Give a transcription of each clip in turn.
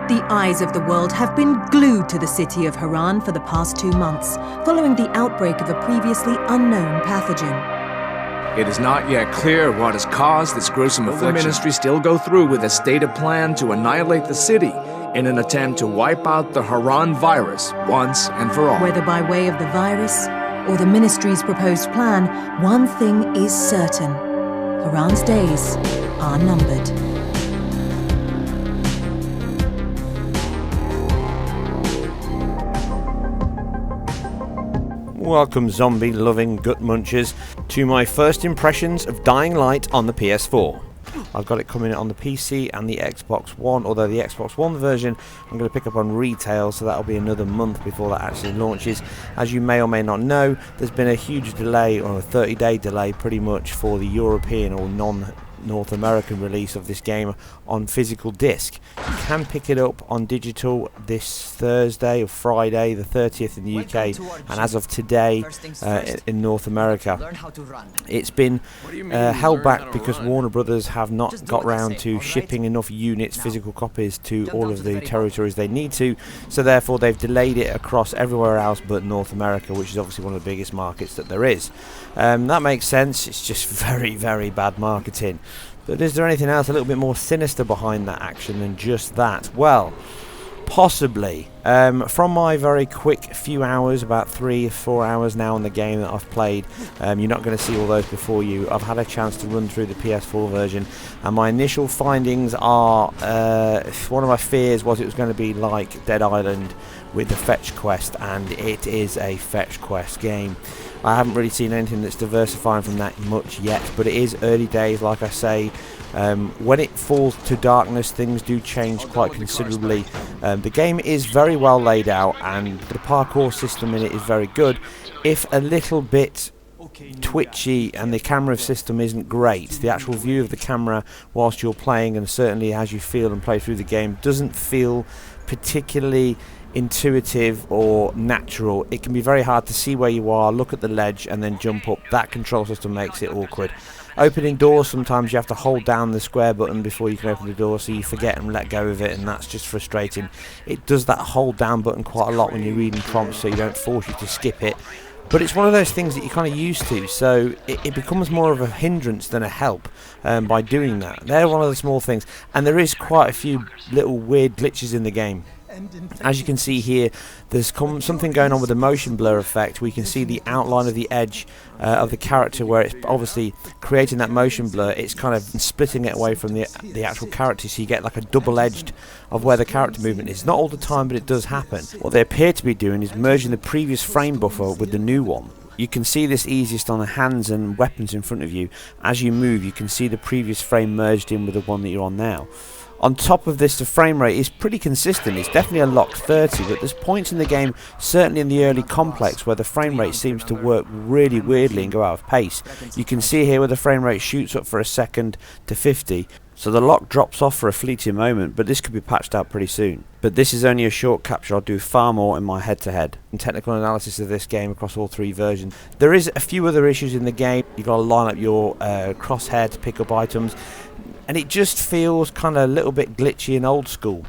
The eyes of the world have been glued to the city of Haran for the past 2 months, following the outbreak of a previously unknown pathogen. It is not yet clear what has caused this gruesome affliction. The ministry still go through with a stated plan to annihilate the city in an attempt to wipe out the Haran virus once and for all. Whether by way of the virus or the ministry's proposed plan, one thing is certain. Haran's days are numbered. Welcome, zombie-loving gut munchers, to my first impressions of Dying Light on the PS4. I've got it coming on the PC and the Xbox One, although the Xbox One version I'm going to pick up on retail, so that'll be another month before that actually launches. As you may or may not know, there's been a huge delay, or a 30-day delay pretty much, for the European or non-North American release of this game on physical disc. You can pick it up on digital this Thursday or Friday, the 30th in the UK, and as of today in North America. It's been held back because Warner Brothers have not got round to shipping enough units, physical copies, to all of the territories they need to, so therefore they've delayed it across everywhere else but North America, which is obviously one of the biggest markets that there is. That makes sense. It's just very, very bad marketing. But is there anything else a little bit more sinister behind that action than just that? Well, possibly. From my very quick few hours, about 3 or 4 hours now on the game that I've played, you're not going to see all those before you. I've had a chance to run through the PS4 version, and my initial findings are, one of my fears was it was going to be like Dead Island with the fetch quest, and it is a fetch quest game. I haven't really seen anything that's diversifying from that much yet, but it is early days, like I say. When it falls to darkness, things do change quite considerably. The game is very well laid out, and the parkour system in it is very good, if a little bit twitchy, and the camera system isn't great. The actual view of the camera whilst you're playing, and certainly as you feel and play through the game, doesn't feel particularly intuitive or natural. It can be very hard to see where you are, look at the ledge and then jump up. That control system makes it awkward. Opening doors, sometimes you have to hold down the square button before you can open the door, so you forget and let go of it, and that's just frustrating. It does that hold down button quite a lot when you're reading prompts, so you don't force you to skip it. But it's one of those things that you're kind of used to, so it becomes more of a hindrance than a help by doing that. They're one of the small things, and there is quite a few little weird glitches in the game. As you can see here, there's something going on with the motion blur effect. We can see the outline of the edge of the character where it's obviously creating that motion blur. It's kind of splitting it away from the actual character, so you get like a double-edged of where the character movement is. Not all the time, but it does happen. What they appear to be doing is merging the previous frame buffer with the new one. You can see this easiest on the hands and weapons in front of you. As you move, you can see the previous frame merged in with the one that you're on now. On top of this, the frame rate is pretty consistent. It's definitely a locked 30, but there's points in the game, certainly in the early complex, where the frame rate seems to work really weirdly and go out of pace. You can see here where the frame rate shoots up for a second to 50, so the lock drops off for a fleeting moment, but this could be patched out pretty soon. But this is only a short capture. I'll do far more in my head-to-head and technical analysis of this game across all 3 versions. There is a few other issues in the game. You've got to line up your crosshair to pick up items, and it just feels kind of a little bit glitchy and old school.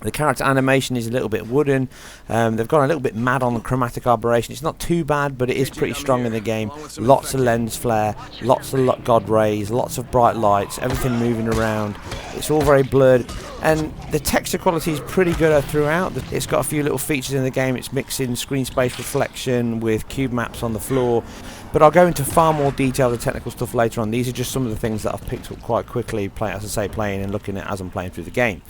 The character animation is a little bit wooden. They've gone a little bit mad on the chromatic aberration. It's not too bad, but it is pretty strong in the game. Lots of lens flare, lots of god rays, lots of bright lights, everything moving around. It's all very blurred, and the texture quality is pretty good throughout. It's got a few little features in the game. It's mixing screen space reflection with cube maps on the floor. But I'll go into far more detail of the technical stuff later on. These are just some of the things that I've picked up quite quickly, playing and looking at as I'm playing through the game.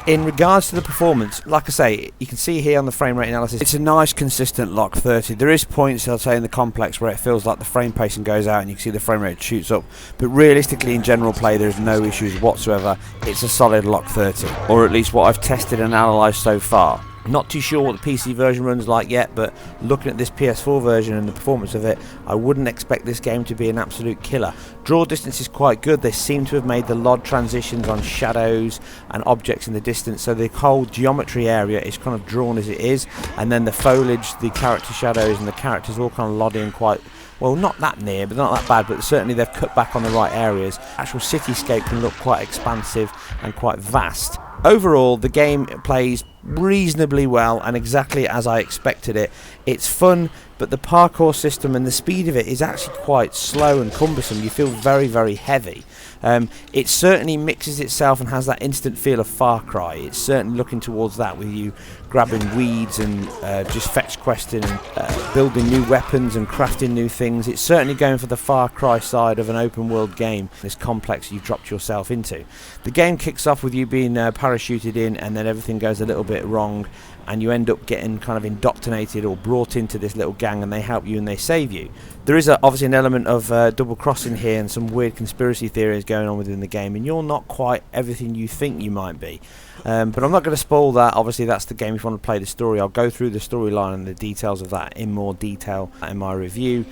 In regards to the performance, like I say, you can see here on the frame rate analysis, it's a nice consistent lock 30. There is points, I'll say, in the complex where it feels like the frame pacing goes out and you can see the frame rate shoots up. But realistically, in general play, there's no issues whatsoever. It's a solid lock 30, or at least what I've tested and analysed so far. Not too sure what the PC version runs like yet, but looking at this PS4 version and the performance of it, I wouldn't expect this game to be an absolute killer. Draw distance is quite good. They seem to have made the LOD transitions on shadows and objects in the distance, so the whole geometry area is kind of drawn as it is, and then the foliage, the character shadows and the characters all kind of lodding quite well, not that near, but not that bad, but certainly they've cut back on the right areas. Actual cityscape can look quite expansive and quite vast. Overall, the game plays reasonably well and exactly as I expected it. It's fun, but the parkour system and the speed of it is actually quite slow and cumbersome. You feel very, very heavy. It certainly mixes itself and has that instant feel of Far Cry. It's certainly looking towards that, with you grabbing weeds and just fetch questing and building new weapons and crafting new things. It's certainly going for the Far Cry side of an open world game, this complex you've dropped yourself into. The game kicks off with you being parachuted in, and then everything goes a little bit wrong, and you end up getting kind of indoctrinated or brought into this little gang, and they help you and they save you. There is obviously an element of double crossing here and some weird conspiracy theories going on within the game, and you're not quite everything you think you might be. But I'm not going to spoil that. Obviously that's the game if you want to play the story. I'll go through the storyline and the details of that in more detail in my review.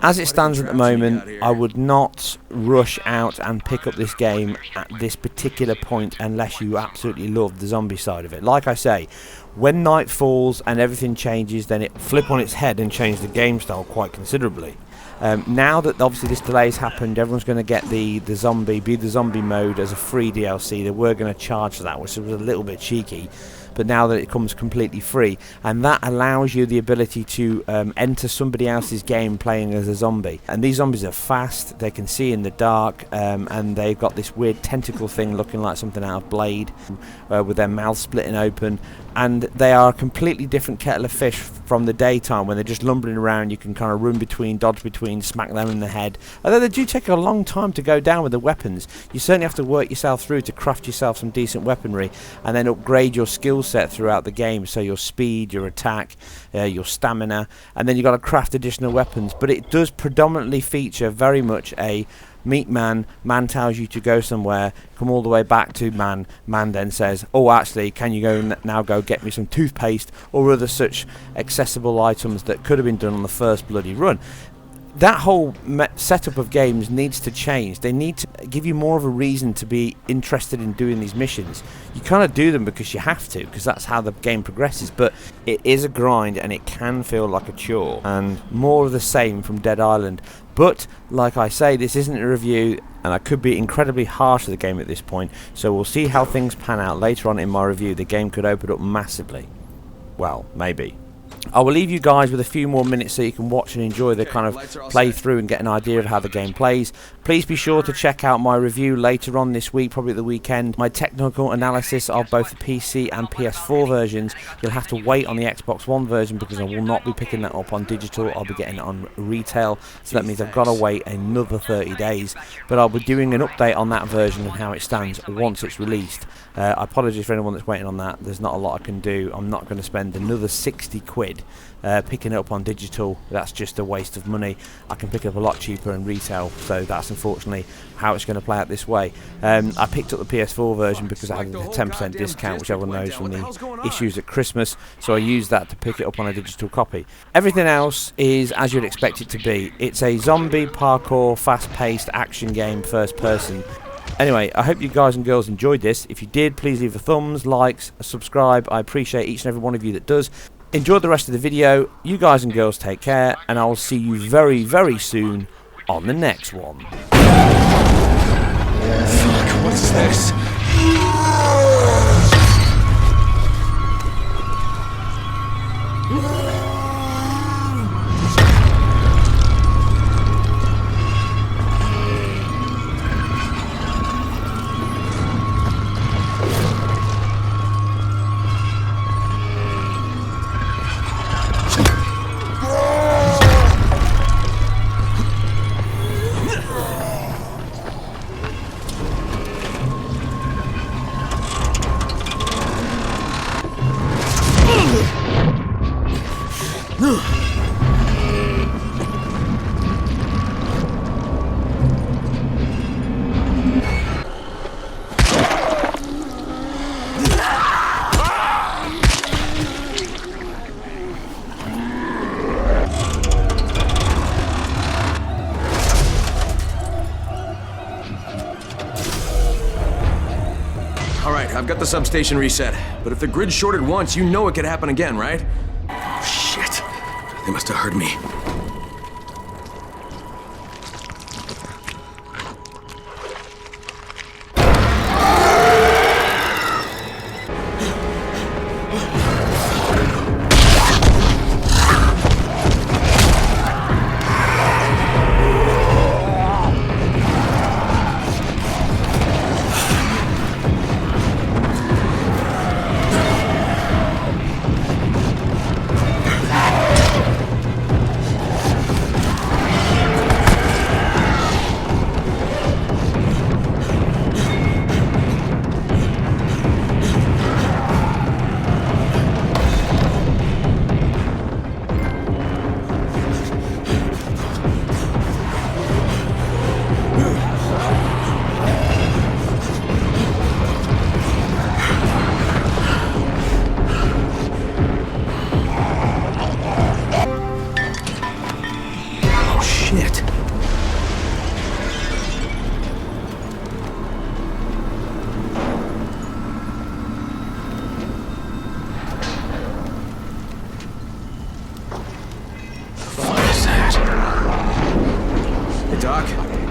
As it stands at the moment, I would not rush out and pick up this game at this particular point unless you absolutely love the zombie side of it. Like I say, when night falls and everything changes, then it flip on its head and change the game style quite considerably. Now that obviously this delay's happened, everyone's going to get the zombie mode as a free DLC. They were going to charge for that, which was a little bit cheeky. But now that it comes completely free, and that allows you the ability to enter somebody else's game playing as a zombie. And these zombies are fast, they can see in the dark, and they've got this weird tentacle thing looking like something out of Blade, with their mouth splitting open. And they are a completely different kettle of fish from the daytime when they're just lumbering around. You can kind of run between, dodge between, smack them in the head. Although they do take a long time to go down with the weapons. You certainly have to work yourself through to craft yourself some decent weaponry and then upgrade your skill set throughout the game. So your speed, your attack, your stamina, and then you've got to craft additional weapons. But it does predominantly feature very much a meet man, man tells you to go somewhere, come all the way back to man, man then says, oh actually can you now go get me some toothpaste or other such accessible items that could have been done on the first bloody run. That whole setup of games needs to change. They need to give you more of a reason to be interested in doing these missions. You kind of do them because you have to, because that's how the game progresses, but it is a grind and it can feel like a chore, and more of the same from Dead Island. But like I say, this isn't a review and I could be incredibly harsh to the game at this point, so we'll see how things pan out later on in my review. The game could open up massively. Well, maybe. I will leave you guys with a few more minutes so you can watch and enjoy the kind of play through and get an idea of how the game plays. Please be sure to check out my review later on this week, probably at the weekend. My technical analysis of both the PC and PS4 versions. You'll have to wait on the Xbox One version because I will not be picking that up on digital. I'll be getting it on retail, so that means I've got to wait another 30 days. But I'll be doing an update on that version and how it stands once it's released. I apologise for anyone that's waiting on that. There's not a lot I can do. I'm not going to spend another 60 quid picking it up on digital. That's just a waste of money. I can pick it up a lot cheaper in retail, so that's unfortunately how it's going to play out this way. I picked up the PS4 version because I had a 10% discount, which everyone knows from the issues at Christmas, so I used that to pick it up on a digital copy. Everything else is as you'd expect it to be. It's a zombie parkour fast-paced action game, first person. Anyway, I hope you guys and girls enjoyed this. If you did, please leave a thumbs, likes, subscribe. I appreciate each and every one of you that does. Enjoy the rest of the video. You guys and girls take care, and I will see you very, very soon on the next one. Fuck, what is this? Alright, I've got the substation reset, but if the grid shorted once, you know it could happen again, right? Oh shit, they must have heard me.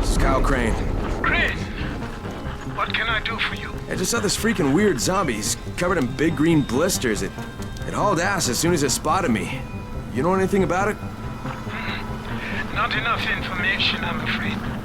This is Kyle Crane. Crane, what can I do for you? I just saw this freaking weird zombie. He's covered in big green blisters. It hauled ass as soon as it spotted me. You know anything about it? Not enough information, I'm afraid.